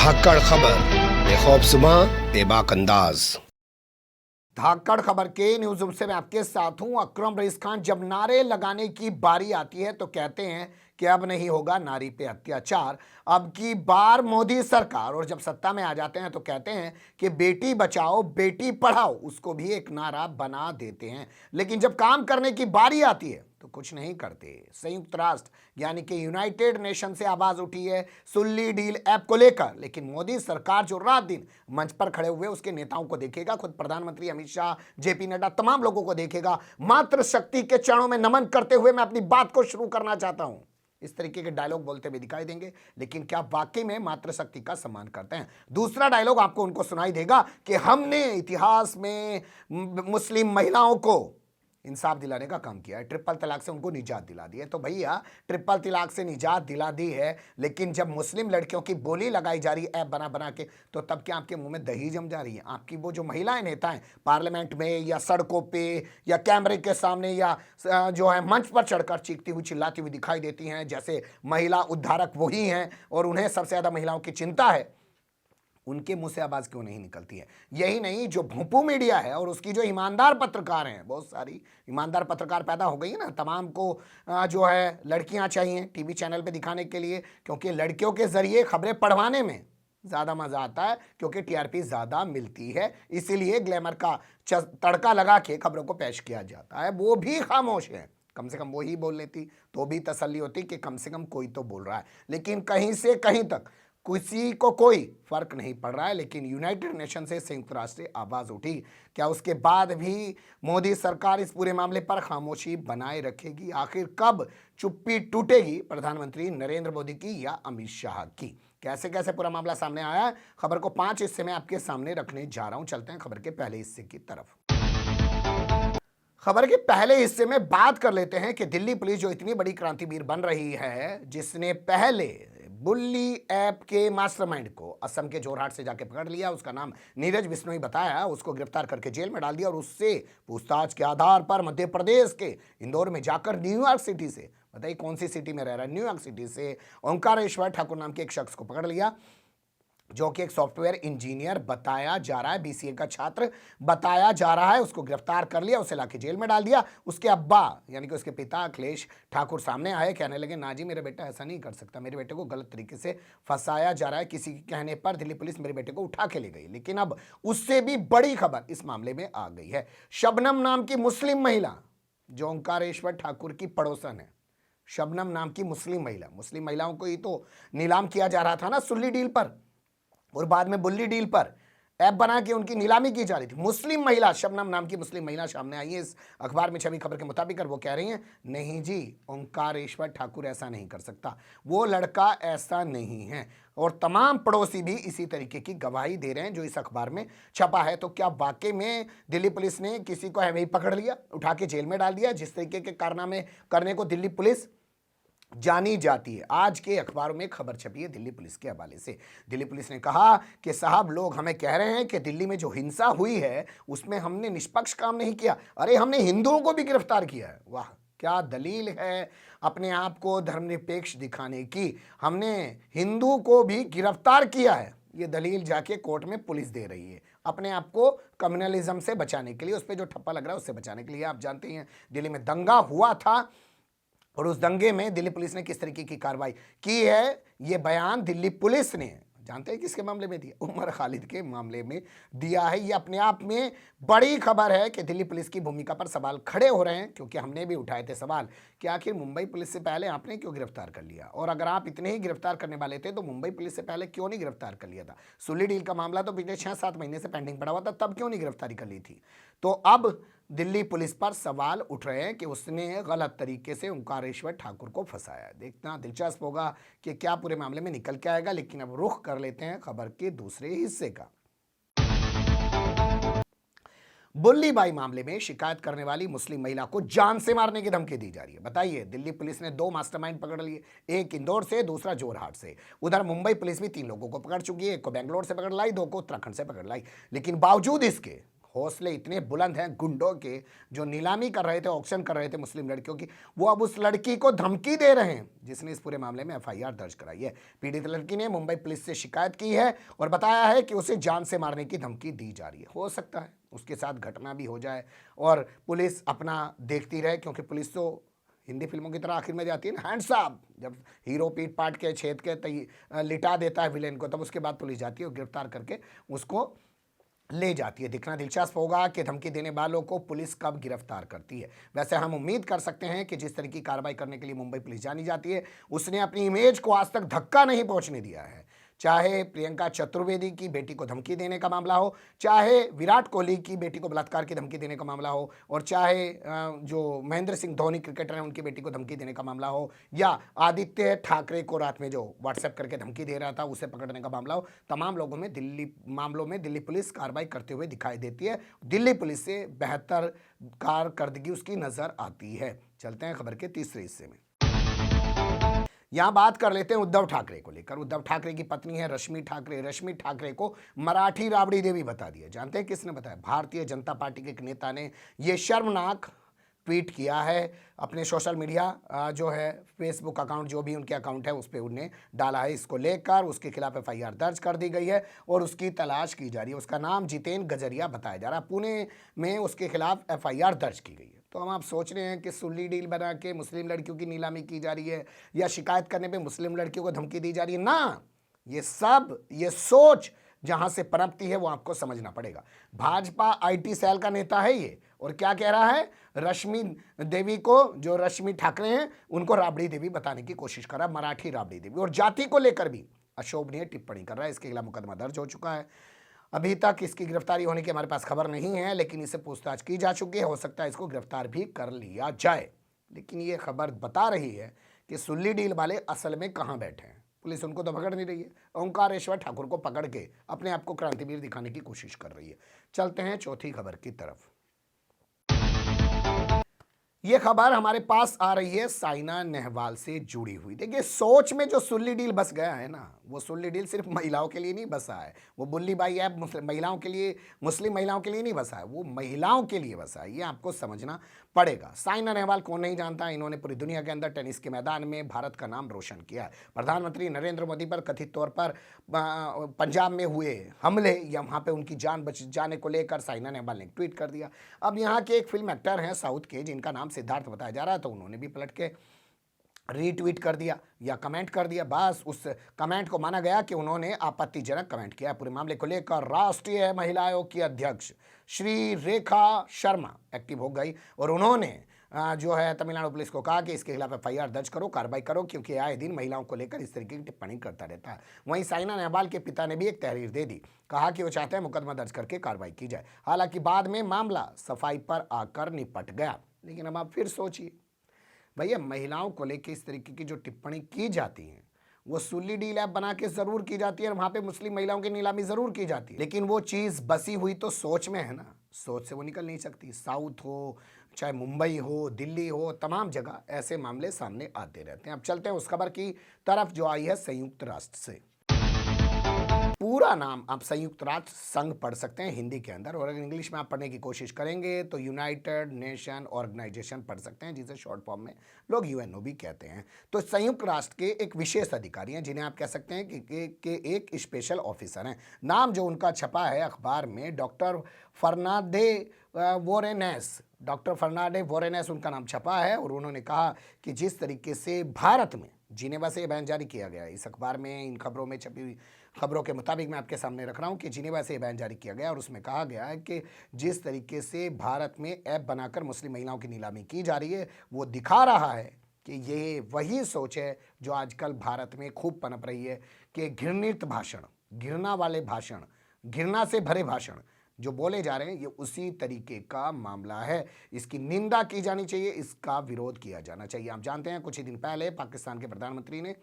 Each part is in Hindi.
धाकड़ खबर बेखौफसुमा बेबाक अंदाज। धाकड़ खबर के न्यूज रूम से मैं आपके साथ हूं अकरम रईस खान। जब नारे लगाने की बारी आती है तो कहते हैं कि अब नहीं होगा नारी पे अत्याचार, अब की बार मोदी सरकार, और जब सत्ता में आ जाते हैं तो कहते हैं कि बेटी बचाओ बेटी पढ़ाओ, उसको भी एक नारा बना देते हैं। लेकिन जब काम करने की बारी आती है तो कुछ नहीं करते। संयुक्त राष्ट्र यानी कि यूनाइटेड नेशन से आवाज उठी है सुल्ली डील ऐप को लेकर, लेकिन मोदी सरकार जो रात दिन मंच पर खड़े हुए उसके नेताओं को देखेगा, खुद प्रधानमंत्री अमित शाह, जेपी नड्डा, तमाम लोगों को देखेगा। मातृ शक्ति के चरणों में नमन करते हुए मैं अपनी बात को शुरू करना चाहता हूं। इस तरीके के डायलॉग बोलते हुए दिखाई देंगे, लेकिन क्या वाकई में मातृशक्ति का सम्मान करते हैं? दूसरा डायलॉग आपको उनको सुनाई देगा कि हमने इतिहास में मुस्लिम महिलाओं को इंसाफ दिलाने का काम किया है, ट्रिपल तलाक से उनको निजात दिला दी है। तो भैया ट्रिपल तलाक से निजात दिला दी है, लेकिन जब मुस्लिम लड़कियों की बोली लगाई जा रही है ऐप बना बना के, तो तब क्या आपके मुंह में दही जम जा रही है? आपकी वो जो महिलाएं नेता हैं पार्लियामेंट में या सड़कों पे या कैमरे के सामने या जो है मंच पर चढ़कर चीखती हुई चिल्लाती हुई दिखाई देती हैं, जैसे महिला उद्धारक वही हैं और उन्हें सबसे ज्यादा महिलाओं की चिंता है, उनके मुंह से आवाज क्यों नहीं निकलती है? यही नहीं, जो भोंपू मीडिया है और उसकी जो ईमानदार पत्रकार हैं, बहुत सारी ईमानदार पत्रकार पैदा हो गई है ना, तमाम को जो है लड़कियां चाहिए टीवी चैनल पे दिखाने के लिए, क्योंकि लड़कियों के जरिए खबरें पढ़वाने में ज़्यादा मज़ा आता है, क्योंकि टीआरपी ज़्यादा मिलती है, इसीलिए ग्लैमर का तड़का लगा के खबरों को पेश किया जाता है। वो भी खामोश है, कम से कम वो ही बोल लेती तो भी तसल्ली होती कि कम से कम कोई तो बोल रहा है। लेकिन कहीं से कहीं तक किसी को कोई फर्क नहीं पड़ रहा है। लेकिन यूनाइटेड नेशन से संयुक्त राष्ट्र से आवाज उठी, क्या उसके बाद भी मोदी सरकार इस पूरे मामले पर खामोशी बनाए रखेगी? आखिर कब चुप्पी टूटेगी प्रधानमंत्री नरेंद्र मोदी की या अमित शाह की? कैसे कैसे पूरा मामला सामने आया है, खबर को 5 हिस्से में आपके सामने रखने जा रहा हूं। चलते हैं खबर के पहले हिस्से की तरफ। खबर के पहले हिस्से में बात कर लेते हैं कि दिल्ली पुलिस जो इतनी बड़ी क्रांतिवीर बन रही है, जिसने पहले बुल्ली ऐप के मास्टरमाइंड को असम के जोरहाट से जाके पकड़ लिया, उसका नाम नीरज बिश्नोई बताया, उसको गिरफ्तार करके जेल में डाल दिया और उससे पूछताछ के आधार पर मध्य प्रदेश के इंदौर में जाकर न्यूयॉर्क सिटी से, बताइए कौन सी सिटी में रह रहा है, न्यूयॉर्क सिटी से ओंकारेश्वर ठाकुर नाम के एक शख्स को पकड़ लिया, जो कि एक सॉफ्टवेयर इंजीनियर बताया जा रहा है, बीसीए का छात्र बताया जा रहा है। उसको गिरफ्तार कर लिया, उसे लाके जेल में डाल दिया। उसके अब्बा यानी कि उसके पिता अखिलेश ठाकुर सामने आए, कहने लगे ना जी मेरा बेटा ऐसा नहीं कर सकता, मेरे बेटे को गलत तरीके से फंसाया जा रहा है, किसी के कहने पर दिल्ली पुलिस मेरे बेटे को उठा के ले गई। लेकिन अब उससे भी बड़ी खबर इस मामले में आ गई है। शबनम नाम की मुस्लिम महिला जो ओंकारेश्वर ठाकुर की पड़ोसन है, शबनम नाम की मुस्लिम महिलाओं को ही तो नीलाम किया जा रहा था ना सुल्ली डील पर, और बाद में बुल्ली डील पर ऐप बना के उनकी नीलामी की जा रही थी। मुस्लिम महिला, शबनम नाम की मुस्लिम महिला सामने आई है इस अखबार में छवि खबर के मुताबिक, और वो कह रही हैं नहीं जी ओंकारेश्वर ठाकुर ऐसा नहीं कर सकता, वो लड़का ऐसा नहीं है। और तमाम पड़ोसी भी इसी तरीके की गवाही दे रहे हैं जो इस अखबार में छपा है। तो क्या वाकई में दिल्ली पुलिस ने किसी को ऐਵੇਂ ही पकड़ लिया, उठा के जेल में डाल दिया? जिस तरीके के कारनामे करने को दिल्ली पुलिस जानी जाती है, आज के अखबारों में खबर छपी है दिल्ली पुलिस के हवाले से। दिल्ली पुलिस ने कहा कि साहब लोग हमें कह रहे हैं कि दिल्ली में जो हिंसा हुई है उसमें हमने निष्पक्ष काम नहीं किया, अरे हमने हिंदुओं को भी गिरफ्तार किया है। वाह, क्या दलील है अपने आप को धर्मनिरपेक्ष दिखाने की, हमने हिंदू को भी गिरफ्तार किया है। ये दलील जाके कोर्ट में पुलिस दे रही है अपने आप को कम्युनलिज्म से बचाने के लिए, उस पर जो ठप्पा लग रहा है उससे बचाने के लिए। आप जानते हैं दिल्ली में दंगा हुआ था और उस दंगे में दिल्ली पुलिस ने किस तरीके की कार्रवाई की है, ये बयान दिल्ली पुलिस ने जानते हैं किसके मामले में दिया? उमर खालिद के मामले में दिया है। ये अपने आप में बड़ी खबर है कि दिल्ली पुलिस की भूमिका पर सवाल खड़े हो रहे हैं, क्योंकि हमने भी उठाए थे सवाल कि आखिर मुंबई पुलिस से पहले आपने क्यों गिरफ्तार कर लिया, और अगर आप इतने ही गिरफ्तार करने वाले थे तो मुंबई पुलिस से पहले क्यों नहीं गिरफ्तार कर लिया था? सुल्ली डील का मामला तो पिछले 6-7 महीने से पेंडिंग पड़ा हुआ था, तब क्यों नहीं गिरफ्तारी कर ली थी? तो अब दिल्ली पुलिस पर सवाल उठ रहे हैं कि उसने गलत तरीके से ओंकारेश्वर ठाकुर को फंसाया। देखना दिलचस्प होगा कि क्या पूरे मामले में निकल के आएगा। लेकिन अब रुख कर लेते हैं खबर के दूसरे हिस्से का। बुल्ली बाई मामले में शिकायत करने वाली मुस्लिम महिला को जान से मारने की धमकी दी जा रही है। बताइए, दिल्ली पुलिस ने 2 मास्टरमाइंड पकड़ लिए, एक इंदौर से, दूसरा जोरहाट से। उधर मुंबई पुलिस भी 3 लोगों को पकड़ चुकी है, एक को बेंगलोर से पकड़ लाई, 2 को उत्तराखंड से पकड़ लाई। लेकिन बावजूद इसके हौसले इतने बुलंद हैं गुंडों के, जो नीलामी कर रहे थे, ऑक्शन कर रहे थे मुस्लिम लड़कियों की, वो अब उस लड़की को धमकी दे रहे हैं जिसने इस पूरे मामले में एफआईआर दर्ज कराई है। पीड़ित लड़की ने मुंबई पुलिस से शिकायत की है और बताया है कि उसे जान से मारने की धमकी दी जा रही है। हो सकता है उसके साथ घटना भी हो जाए और पुलिस अपना देखती रहे, क्योंकि पुलिस तो हिंदी फिल्मों की तरह आखिर में जाती है ना, हैंड्स अप, जब हीरो पीट पाट के छेद के लिटा देता है विलेन को, तब उसके बाद पुलिस जाती है और गिरफ्तार करके उसको ले जाती है। देखना दिलचस्प होगा कि धमकी देने वालों को पुलिस कब गिरफ्तार करती है। वैसे हम उम्मीद कर सकते हैं कि जिस तरह की कार्रवाई करने के लिए मुंबई पुलिस जानी जाती है, उसने अपनी इमेज को आज तक धक्का नहीं पहुंचने दिया है। चाहे प्रियंका चतुर्वेदी की बेटी को धमकी देने का मामला हो, चाहे विराट कोहली की बेटी को बलात्कार की धमकी देने का मामला हो, और चाहे जो महेंद्र सिंह धोनी क्रिकेटर हैं उनकी बेटी को धमकी देने का मामला हो, या आदित्य ठाकरे को रात में जो व्हाट्सएप करके धमकी दे रहा था उसे पकड़ने का मामला हो, तमाम मामलों में दिल्ली पुलिस कार्रवाई करते हुए दिखाई देती है। दिल्ली पुलिस से बेहतर कारकर्दगी उसकी नजर आती है। चलते हैं खबर के तीसरे हिस्से में। यहां बात कर लेते हैं उद्धव ठाकरे को लेकर। उद्धव ठाकरे की पत्नी है रश्मि ठाकरे। रश्मि ठाकरे को मराठी राबड़ी देवी बता दिया। जानते हैं किसने बताया? भारतीय जनता पार्टी के एक नेता ने यह शर्मनाक ट्वीट किया है अपने सोशल मीडिया जो है फेसबुक अकाउंट, जो भी उनके अकाउंट है उस पर उन्हें डाला है। इसको लेकर उसके खिलाफ एफआईआर दर्ज कर दी गई है और उसकी तलाश की जा रही है। उसका नाम जितेन गजरिया बताया जा रहा है। पुणे में उसके खिलाफ एफआईआर दर्ज की गई है। तो हम आप सोच रहे हैं कि सुल्ली डील बना के मुस्लिम लड़कियों की नीलामी की जा रही है या शिकायत करने पे मुस्लिम लड़कियों को धमकी दी जा रही है ना, ये सोच जहां से पनपती है वो आपको समझना पड़ेगा। भाजपा आईटी सेल का नेता है ये, और क्या कह रहा है? रश्मि देवी को, जो रश्मि ठाकरे हैं, उनको राबड़ी देवी बताने की कोशिश कर रहा है, मराठी राबड़ी देवी, और जाति को लेकर भी अशोभनीय टिप्पणी कर रहा है। इसके खिलाफ मुकदमा दर्ज हो चुका है। अभी तक इसकी गिरफ्तारी होने की हमारे पास खबर नहीं है, लेकिन इससे पूछताछ की जा चुकी है। हो सकता है इसको गिरफ्तार भी कर लिया जाए। लेकिन ये खबर बता रही है कि सुल्ली डील वाले असल में कहां बैठे हैं। पुलिस उनको तो पकड़ नहीं रही है, ओंकारेश्वर ठाकुर को पकड़ के अपने आप को क्रांतिवीर दिखाने की कोशिश कर रही है। चलते हैं चौथी खबर की तरफ। ये खबर हमारे पास आ रही है साइना नेहवाल से जुड़ी हुई। देखिए, सोच में जो सुल्ली डील बस गया है ना, वो सुल्ली डील सिर्फ महिलाओं के लिए नहीं बसा है। वो बुल्ली बाई ऐप महिलाओं के लिए, मुस्लिम महिलाओं के लिए नहीं बसा है, वो महिलाओं के लिए बसा है। ये आपको समझना पड़ेगा। साइना नेहवाल कौन नहीं जानता, इन्होंने पूरी दुनिया के अंदर टेनिस के मैदान में भारत का नाम रोशन किया है। प्रधानमंत्री नरेंद्र मोदी पर कथित तौर पर पंजाब में हुए हमले या वहाँ पे उनकी जान बच जाने को लेकर साइना नेहवाल ने ट्वीट कर दिया। अब यहाँ के एक फिल्म एक्टर हैं साउथ के, जिनका नाम सिद्धार्थ बताया जा रहा है, तो उन्होंने भी पलट के रीट्वीट कर दिया या कमेंट कर दिया। बस उस कमेंट को माना गया कि उन्होंने आपत्तिजनक कमेंट किया। पूरे मामले को लेकर राष्ट्रीय महिला आयोग की अध्यक्ष श्री रेखा शर्मा एक्टिव हो गई और उन्होंने जो है तमिलनाडु पुलिस को कहा कि इसके खिलाफ एफआईआर दर्ज करो, कार्रवाई करो, क्योंकि आए दिन महिलाओं को लेकर इस तरीके की टिप्पणी करता रहता है। वहीं साइना नेहवाल के पिता ने भी एक तहरीर दे दी, कहा कि वो चाहते हैं मुकदमा दर्ज करके कार्रवाई की जाए। हालांकि बाद में मामला सफाई पर आकर निपट गया। लेकिन अब आप फिर सोचिए भैया, महिलाओं को लेकर इस तरीके की जो टिप्पणी की जाती है वो सुल्ली डील ऐप बना के जरूर की जाती है और वहां पे मुस्लिम महिलाओं की नीलामी जरूर की जाती है, लेकिन वो चीज बसी हुई तो सोच में है ना, सोच से वो निकल नहीं सकती। साउथ हो, चाहे मुंबई हो, दिल्ली हो, तमाम जगह ऐसे मामले सामने आते रहते हैं। अब चलते हैं उस खबर की तरफ जो आई है संयुक्त राष्ट्र से। पूरा नाम आप संयुक्त राष्ट्र संघ पढ़ सकते हैं हिंदी के अंदर, और अगर इंग्लिश में आप पढ़ने की कोशिश करेंगे तो यूनाइटेड नेशन ऑर्गेनाइजेशन पढ़ सकते हैं, जिसे शॉर्ट फॉर्म में लोग यूएनओ भी कहते हैं। तो संयुक्त राष्ट्र के एक विशेष अधिकारी हैं, जिन्हें आप कह सकते हैं कि एक स्पेशल ऑफिसर हैं। नाम जो उनका छपा है अखबार में, डॉक्टर फर्नांडे वोरेनेस। डॉक्टर फर्नांडे वोरेनेस उनका नाम छपा है और उन्होंने कहा कि जिस तरीके से भारत में जिनेवा से बयान जारी किया गया है, इस अखबार में इन खबरों में छपी हुई खबरों के मुताबिक मैं आपके सामने रख रहा हूं कि जिनेवा से बयान जारी किया गया और उसमें कहा गया है कि जिस तरीके से भारत में ऐप बनाकर मुस्लिम महिलाओं की नीलामी की जा रही है, वो दिखा रहा है कि ये वही सोच है जो आजकल भारत में खूब पनप रही है कि घृणित भाषण, घृणा वाले भाषण, घृणा से भरे भाषण जो बोले जा रहे हैं, ये उसी तरीके का मामला है। इसकी निंदा की जानी चाहिए, इसका विरोध किया जाना चाहिए। आप जानते हैं कुछ ही दिन पहले पाकिस्तान के प्रधानमंत्री ने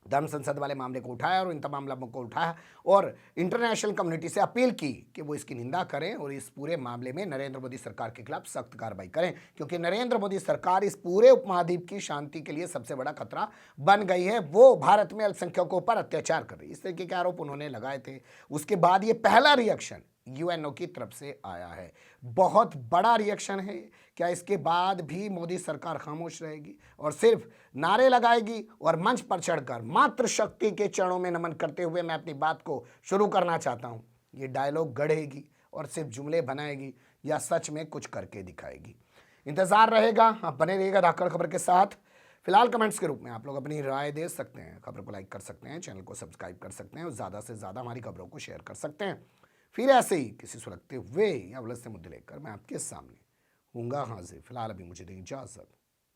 धर्म संसद वाले मामले को उठाया और इन तमाम मामलों को उठाया और इंटरनेशनल कम्युनिटी से अपील की कि वो इसकी निंदा करें और इस पूरे मामले में नरेंद्र मोदी सरकार के खिलाफ सख्त कार्रवाई करें, क्योंकि नरेंद्र मोदी सरकार इस पूरे उपमहाद्वीप की शांति के लिए सबसे बड़ा खतरा बन गई है। वो भारत में अल्पसंख्यकों पर अत्याचार कर रही है, इस तरीके के आरोप उन्होंने लगाए थे। उसके बाद ये पहला रिएक्शन यूएनओ की तरफ से आया है। बहुत बड़ा रिएक्शन है। क्या इसके बाद भी मोदी सरकार खामोश रहेगी और सिर्फ नारे लगाएगी और मंच पर चढ़कर मातृशक्ति के चरणों में नमन करते हुए मैं अपनी बात को शुरू करना चाहता हूं? ये डायलॉग गढ़ेगी और सिर्फ जुमले बनाएगी या सच में कुछ करके दिखाएगी? इंतजार रहेगा। आप बने रहिएगा धाकड़ खबर के साथ। फिलहाल कमेंट्स के रूप में आप लोग अपनी राय दे सकते हैं, खबर को लाइक कर सकते हैं, चैनल को सब्सक्राइब कर सकते हैं और ज़्यादा से ज़्यादा हमारी खबरों को शेयर कर सकते हैं। फिर ऐसे ही किसी सुलगते हुए या उलझते मुद्दे लेकर मैं आपके सामने हूँगा हाजिर। फिलहाल अभी मुझे दें इजाज़त।